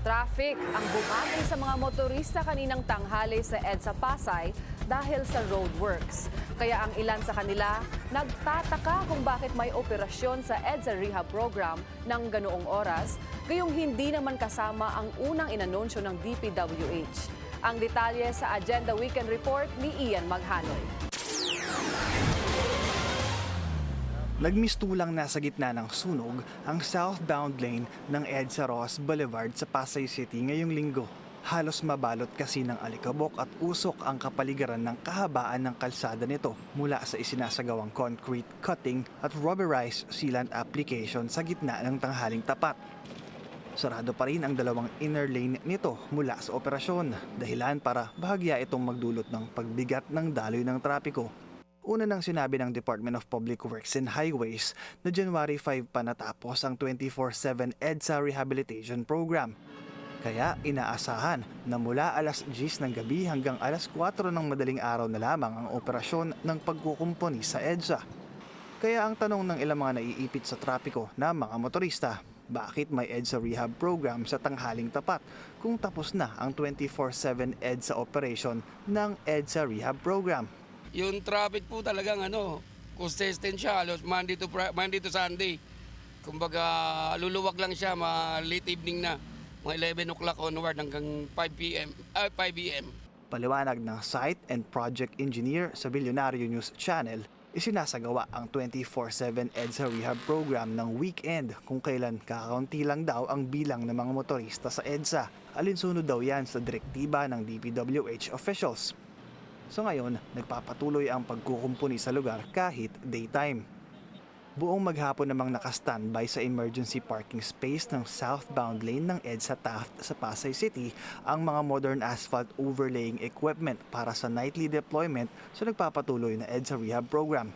Traffic ang bumagay sa mga motorista kaninang tanghali sa EDSA Pasay dahil sa roadworks. Kaya ang ilan sa kanila nagtataka kung bakit may operasyon sa EDSA Rehab Program ng ganoong oras, gayong hindi naman kasama ang unang inanunsyo ng DPWH. Ang detalye sa Agenda Weekend Report ni Ian Maghanoy. Nagmistulang nasa gitna ng sunog ang southbound lane ng EDSA Ross Boulevard sa Pasay City ngayong linggo. Halos mabalot kasi ng alikabok at usok ang kapaligiran ng kahabaan ng kalsada nito mula sa isinasagawang concrete cutting at rubberized sealant application sa gitna ng tanghaling tapat. Sarado pa rin ang dalawang inner lane nito mula sa operasyon, dahilan para bahagya itong magdulot ng pagbigat ng daloy ng trapiko. Una nang sinabi ng Department of Public Works and Highways na January 5 pa natapos ang 24/7 EDSA Rehabilitation Program. Kaya inaasahan na mula alas 10 ng gabi hanggang alas 4 ng madaling araw na lamang ang operasyon ng pagkukumpuni sa EDSA. Kaya ang tanong ng ilang mga naiipit sa trapiko na mga motorista, bakit may EDSA Rehab Program sa tanghaling tapat kung tapos na ang 24/7 EDSA operation ng EDSA Rehab Program? Yung traffic po talagang consistent siya, halos Monday to Sunday. Kumbaga luluwag lang siya, late evening na, mga 11 o'clock onward hanggang 5 p.m. Paliwanag ng Site and Project Engineer sa Billionario News Channel, isinasagawa ang 24/7 EDSA Rehab Program ng weekend kung kailan kakaunti lang daw ang bilang ng mga motorista sa EDSA. Alinsunod daw yan sa direktiba ng DPWH officials. So ngayon, nagpapatuloy ang pagkukumpuni sa lugar kahit daytime. Buong maghapon namang naka-standby sa emergency parking space ng southbound lane ng EDSA Taft sa Pasay City ang mga modern asphalt overlaying equipment para sa nightly deployment sa nagpapatuloy na EDSA Rehab Program.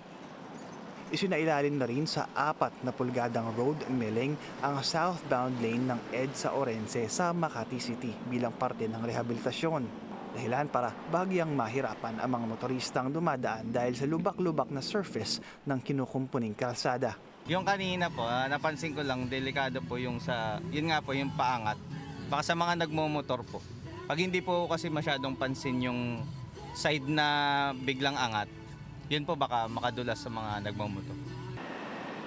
Isinailalim na rin sa 4 na pulgadang road milling ang southbound lane ng EDSA Orense sa Makati City bilang parte ng rehabilitasyon. Dahilan para bahagyang mahirapan ang mga motoristang dumadaan dahil sa lubak-lubak na surface ng kinukumpuning kalsada. Yung kanina po, napansin ko lang, delikado po yung yun nga po, yung paangat. Baka sa mga nagmomotor po. Pag hindi po kasi masyadong pansin yung side na biglang angat, yun po baka makadulas sa mga nagmomotor.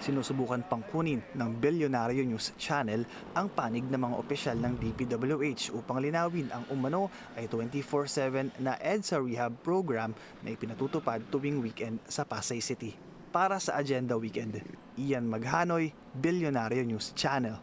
Sinusubukan pang kunin ng Billionario News Channel ang panig ng mga opisyal ng DPWH upang linawin ang umano ay 24/7 na EDSA Rehab Program na ipinatutupad tuwing weekend sa Pasay City. Para sa Agenda Weekend, Ian Maghanoy, Billionario News Channel.